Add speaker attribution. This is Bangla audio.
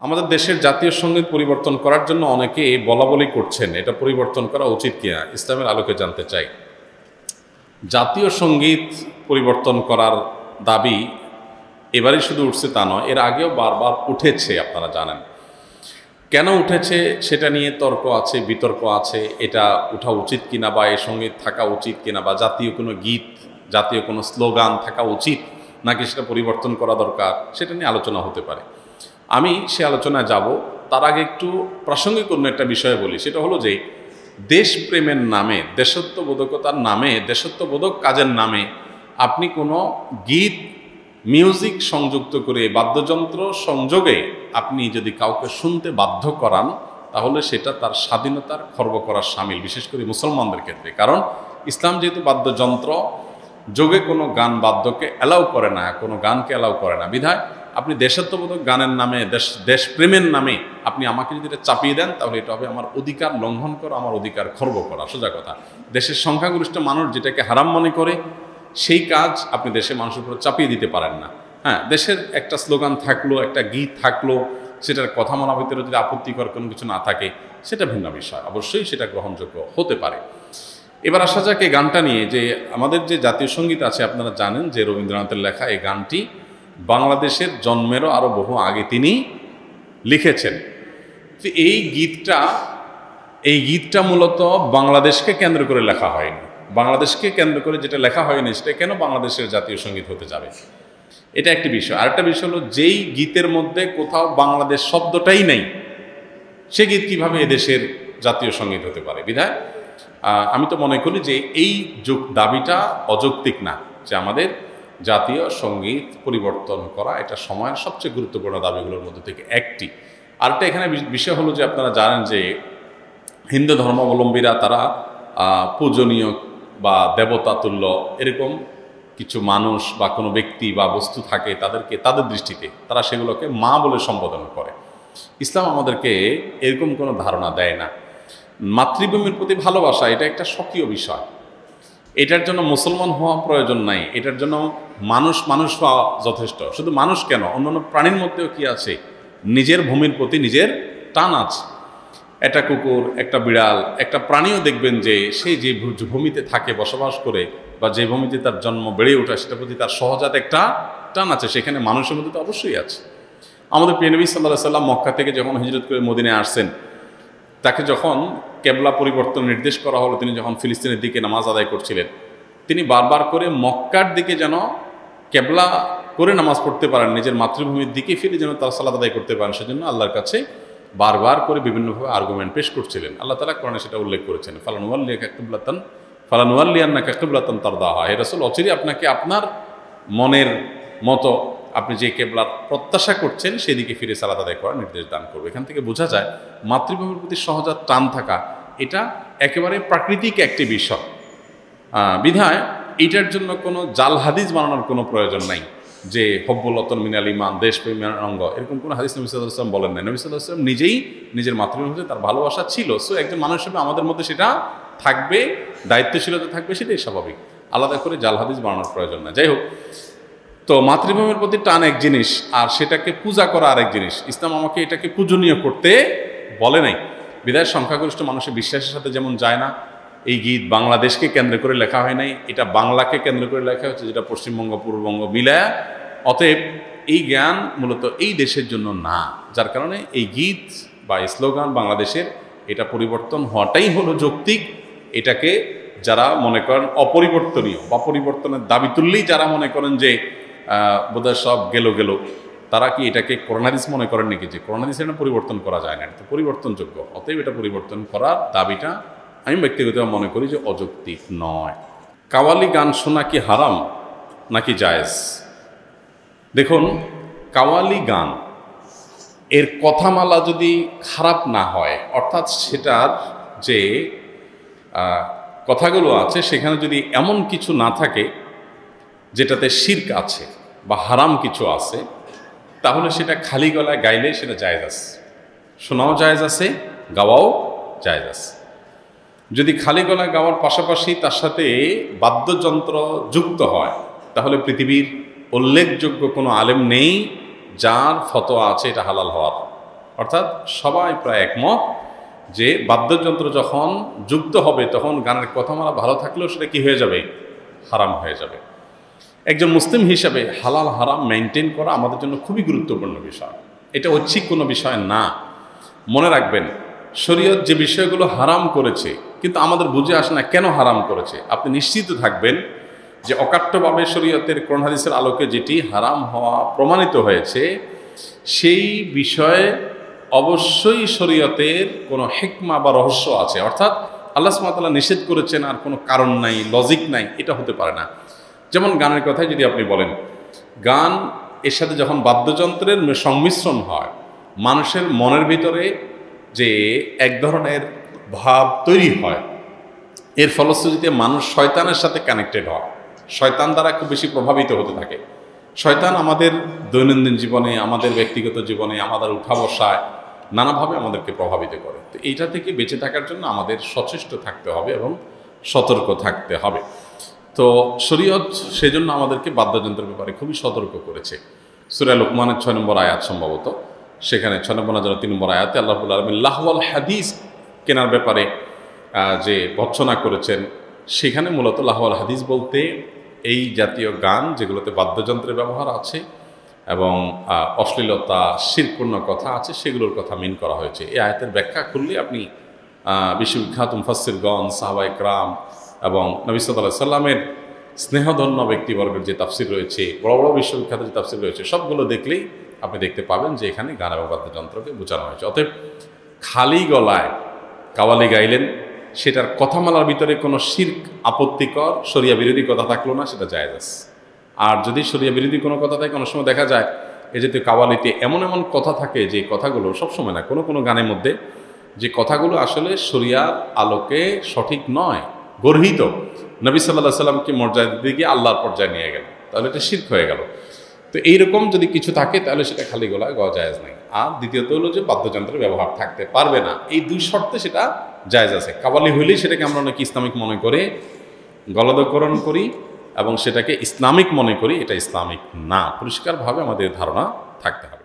Speaker 1: আমাদের দেশের জাতীয় সঙ্গীত পরিবর্তন করার জন্য অনেকে বলাবলি করছেন, এটা পরিবর্তন করা উচিত কিনা, ইসলামের আলোকে জানতে চাই। জাতীয় সঙ্গীত পরিবর্তন করার দাবি এবারই শুধু উঠছে তা নয়, এর আগেও বারবার উঠেছে, আপনারা জানেন। কেন উঠেছে সেটা নিয়ে তর্ক আছে, বিতর্ক আছে, এটা উঠা উচিত কিনা বা এর সঙ্গে থাকা উচিত কিনা, বা জাতীয় কোনো গীত, জাতীয় কোনো স্লোগান থাকা উচিত নাকি সেটা পরিবর্তন করা দরকার, সেটা নিয়ে আলোচনা হতে পারে। আমি সে আলোচনায় যাব, তার আগে একটু প্রাসঙ্গিক অন্য একটা বিষয় বলি। সেটা হলো যে দেশপ্রেমের নামে, দেশত্ববোধকতার নামে, দেশত্ববোধক কাজের নামে আপনি কোনো গীত, মিউজিক সংযুক্ত করে, বাদ্যযন্ত্র সংযোগে আপনি যদি কাউকে শুনতে বাধ্য করান, তাহলে সেটা তার স্বাধীনতার খর্ব করার শামিল, বিশেষ করে মুসলমানদের ক্ষেত্রে। কারণ ইসলাম যেহেতু বাদ্যযন্ত্র যোগে কোনো গান বাদ্যকে অ্যালাউ করে না, কোনো গানকে অ্যালাউ করে না, বিধায় আপনি দেশাত্মবোধক গানের নামে, দেশপ্রেমের নামে আপনি আমাকে যদি এটা চাপিয়ে দেন, তাহলে এটা হবে আমার অধিকার লঙ্ঘন করা, আমার অধিকার খর্ব করা। সোজা কথা, দেশের সংখ্যাগরিষ্ঠ মানুষ যেটাকে হারাম মনে করে, সেই কাজ আপনি দেশের মানুষের উপর চাপিয়ে দিতে পারেন না। হ্যাঁ, দেশের একটা স্লোগান থাকলো, একটা গীত থাকলো, সেটার কথা মানার ভিতরে যদি আপত্তিকর কোনো কিছু না থাকে, সেটা ভিন্ন বিষয়, অবশ্যই সেটা গ্রহণযোগ্য হতে পারে। এবার আসা যাক এই গানটা নিয়ে, যে আমাদের যে জাতীয় সঙ্গীত আছে, আপনারা জানেন যে রবীন্দ্রনাথের লেখা এই গানটি বাংলাদেশের জন্মেরও আরও বহু আগে তিনি লিখেছেন। এই গীতটা মূলত বাংলাদেশকে কেন্দ্র করে লেখা হয়নি। বাংলাদেশকে কেন্দ্র করে যেটা লেখা হয়নি, সেটা কেন বাংলাদেশের জাতীয় সঙ্গীত হতে যাবে, এটা একটি বিষয়। আরেকটা বিষয় হলো, যেই গীতের মধ্যে কোথাও বাংলাদেশ শব্দটাই নেই, সে গীত কীভাবে এদেশের জাতীয় সঙ্গীত হতে পারে? বিধায় আমি তো মনে করি যে এই দাবিটা অযৌক্তিক না, যে আমাদের জাতীয় সঙ্গীত পরিবর্তন করা এটা সময়ের সবচেয়ে গুরুত্বপূর্ণ দাবিগুলোর মধ্যে থেকে একটি। আরেকটা এখানে বিষয় হলো যে, আপনারা জানেন যে হিন্দু ধর্মাবলম্বীরা তারা পূজনীয় বা দেবতা তুল্য এরকম কিছু মানুষ বা কোনো ব্যক্তি বা বস্তু থাকে, তাদেরকে তাদের দৃষ্টিতে তারা সেগুলোকে মা বলে সম্বোধন করে। ইসলাম আমাদেরকে এরকম কোনো ধারণা দেয় না। মাতৃভূমির প্রতি ভালোবাসা এটা একটা স্বকীয় বিষয়, এটার জন্য মুসলমান হওয়া প্রয়োজন নাই, এটার জন্য মানুষ হওয়া যথেষ্ট। শুধু মানুষ কেন, অন্যান্য প্রাণীর মধ্যেও কি আছে, নিজের ভূমির প্রতি নিজের টান আছে। একটা কুকুর, একটা বিড়াল, একটা প্রাণীও দেখবেন যে সেই যে ভূমিতে থাকে, বসবাস করে, বা যে ভূমিতে তার জন্ম, বেড়ে ওঠা, সেটার প্রতি তার সহজাত একটা টান আছে। সেখানে মানুষের মধ্যে তো অবশ্যই আছে। আমাদের প্রিয় নবী সাল্লাল্লাহু আলাইহি ওয়াসাল্লাম মক্কা থেকে যখন হিজরত করে মদিনায় আসছেন, তাকে যখন কেবলা পরিবর্তন নির্দেশ করা হলো, তিনি যখন ফিলিস্তিনের দিকে নামাজ আদায় করছিলেন, তিনি বারবার করে মক্কার দিকে যেন কেবলা করে নামাজ পড়তে পারেন, নিজের মাতৃভূমির দিকে ফিরে যেন তার সালাত আদায় করতে পারেন, সেজন্য আল্লাহর কাছে বারবার করে বিভিন্নভাবে আর্গুমেন্ট পেশ করছিলেন। আল্লাহ তাআলা কোরআনে সেটা উল্লেখ করেছেন, ফালানুওয়াল্লিয়ান্নাকা কিবলাতান তারদাহা, হে রাসূল, অচিরেই আপনাকে আপনার মনের মতো আপনি যে কেবলার প্রত্যাশা করছেন সেদিকে ফিরে সালাত আদায় করার নির্দেশ দান করবে। এখান থেকে বোঝা যায় মাতৃভূমির প্রতি সহজাত টান থাকা এটা একেবারে প্রাকৃতিক একটি বিষয়। বিধায় এটার জন্য কোনো জাল হাদিস বানানোর কোনো প্রয়োজন নাই, যে হব্বুল ওতন মিনাল ঈমান, দেশপ্রেমের অঙ্গ, এরকম কোনো হাদিস নবী সাল্লাল্লাহু আলাইহি ওয়াসাল্লাম বলেন নাই। নবী সাল্লাল্লাহু আলাইহি ওয়াসাল্লাম নিজেই নিজের মাতৃভূমিতে তার ভালোবাসা ছিল। সো একজন মানুষ হিসেবে আমাদের মধ্যে সেটা থাকবে, দায়িত্বশীলতা থাকবে, সেটাই স্বাভাবিক। আলাদা করে জাল হাদিস বানানোর প্রয়োজন না। যাই হোক, তো মাতৃভূমির প্রতি টান এক জিনিস, আর সেটাকে পূজা করা আরেক জিনিস। ইসলাম আমাকে এটাকে পূজনীয় করতে বলে নাই। বিদায় সংখ্যাগরিষ্ঠ মানুষের বিশ্বাসের সাথে যেমন যায় না, এই গীত বাংলাদেশকে কেন্দ্র করে লেখা হয় নাই, এটা বাংলাকে কেন্দ্র করে লেখা হচ্ছে, যেটা পশ্চিমবঙ্গ পূর্ববঙ্গ মিলায়া। অতএব এই জ্ঞান মূলত এই দেশের জন্য না, যার কারণে এই গীত বা স্লোগান বাংলাদেশের, এটা পরিবর্তন হওয়াটাই হলো যৌক্তিক। এটাকে যারা মনে করেন অপরিবর্তনীয় বা পরিবর্তনের দাবি তুললেই যারা মনে করেন যে বোধহয় সব গেল, তারা কি এটাকে কোরআন হাদিস মনে করেন নাকি, যে কোরআন হাদিস এটা পরিবর্তন করা যায় না, এটা পরিবর্তনযোগ্য। অতএব এটা পরিবর্তন করার দাবিটা আমি ব্যক্তিগতভাবে মনে করি যে অযৌক্তিক নয়। কাওয়ালি গান শোনা কি হারাম নাকি জায়েজ? দেখুন, কাওয়ালি গান এর কথামালা যদি খারাপ না হয়, অর্থাৎ সেটার যে কথাগুলো আছে সেখানে যদি এমন কিছু না থাকে যেটাতে শিরক আছে বা হারাম কিছু আছে, তাহলে সেটা খালি গলায় গাইলে সেটা জায়েজ আছে, শোনাও জায়েজ আছে, গাওয়াও জায়েজ আছে। যদি খালি গলায় গাওয়ার পাশাপাশি তার সাথে বাদ্যযন্ত্র যুক্ত হয়, তাহলে পৃথিবীর উল্লেখযোগ্য কোনো আলেম নেই যার ফতোয়া আছে এটা হালাল হওয়ার। অর্থাৎ সবাই প্রায় একমত যে বাদ্যযন্ত্র যখন যুক্ত হবে তখন গানের কথামালা ভালো থাকলেও সেটা কি হয়ে যাবে, হারাম হয়ে যাবে। একজন মুসলিম হিসাবে হালাল হারাম মেনটেন করা আমাদের জন্য খুবই গুরুত্বপূর্ণ বিষয়। এটা ঐচ্ছিক কোনো বিষয় না। মনে রাখবেন, শরীয়ত যে বিষয়গুলো হারাম করেছে কিন্তু আমাদের বুঝে আসে না কেন হারাম করেছে, আপনি নিশ্চিত থাকবেন যে অকাট্যভাবে শরীয়তের কোরআন হাদিসের আলোকে যেটি হারাম হওয়া প্রমাণিত হয়েছে সেই বিষয়ে অবশ্যই শরীয়তের কোনো হিকমা বা রহস্য আছে। অর্থাৎ আল্লাহ সুবহানাহু ওয়া তাআলা নিষেধ করেছেন আর কোনো কারণ নাই, লজিক নাই, এটা হতে পারে না। যেমন গানের কথায় যদি আপনি বলেন, গান এর সাথে যখন বাদ্যযন্ত্রের সংমিশ্রণ হয় মানুষের মনের ভিতরে যে এক ধরনের ভাব তৈরি হয়, এর ফলশ্রুতিতে মানুষ শয়তানের সাথে কানেক্টেড হয়, শয়তান দ্বারা খুব বেশি প্রভাবিত হতে থাকে। শয়তান আমাদের দৈনন্দিন জীবনে, আমাদের ব্যক্তিগত জীবনে, আমাদের উঠা বসায় নানাভাবে আমাদেরকে প্রভাবিত করে। তো এইটা থেকে বেঁচে থাকার জন্য আমাদের সচেষ্ট থাকতে হবে এবং সতর্ক থাকতে হবে। তো শরীয়ত সেজন্য আমাদেরকে বাদ্যযন্ত্রের ব্যাপারে খুবই সতর্ক করেছে। সূরা লোকমানের 6 নম্বর আয়াত সম্ভবত, সেখানে 6 নম্বর না 3 নম্বর আয়াতে আল্লাহ রাব্বুল আলামিন লাহওয়াল হাদিস কেনার ব্যাপারে যে ভর্ৎসনা করেছেন, সেখানে মূলত লাহওয়াল হাদিস বলতে এই জাতীয় গান যেগুলোতে বাদ্যযন্ত্রের ব্যবহার আছে এবং অশ্লীলতা শিরকপূর্ণ কথা আছে সেগুলোর কথা মিন করা হয়েছে। এই আয়াতের ব্যাখ্যা করলে আপনি বিশ্ববিখ্যাত মুফাসসিরগণ, সাহাবায়ে কেরাম এবং নবী সাল্লাল্লাহু আলাইহি সাল্লামের স্নেহধন্য ব্যক্তিবর্গের যে তাফসির রয়েছে, বড় বড় বিশ্ববিখ্যাত যে তাফসির রয়েছে, সবগুলো দেখলেই আপনি দেখতে পাবেন যে এখানে গান এবং বাদ্যযন্ত্রকে বোঝানো হয়েছে। অতএব খালি গলায় কাওয়ালি গাইলেন, সেটার কথামালার ভিতরে কোনো শিরক, আপত্তিকর, শরিয়া বিরোধী কথা থাকলো না, সেটা জায়েজ আছে। আর যদি শরিয়া বিরোধী কোনো কথা থাকে, অনেক সময় দেখা যায় এই জাতীয় কাওয়ালিতে এমন এমন কথা থাকে যে কথাগুলো সবসময় না, কোনো কোনো গানের মধ্যে যে কথাগুলো আসলে শরিয়ার আলোকে সঠিক নয়, গর্হিত, নবী সাল্লাল্লাহু আলাইহি সাল্লামকে মর্যাদা দিয়ে গিয়ে আল্লাহর পর্যায়ে নিয়ে গেল, তাহলে এটা শিরক হয়ে গেল। তো এইরকম যদি কিছু থাকে তাহলে সেটা খালি গলায় গাওয়া জায়েজ নাই। আর দ্বিতীয়ত হলো যে বাদ্যযন্ত্রের ব্যবহার থাকতে পারবে না, এই দুই শর্তে সেটা জায়েজ আছে। কাওয়ালি হইলেই সেটাকে আমরা অনেকে ইসলামিক মনে করে গলদকরণ করি এবং সেটাকে ইসলামিক মনে করি, এটা ইসলামিক না। পরিষ্কারভাবে আমাদের ধারণা থাকতে হবে।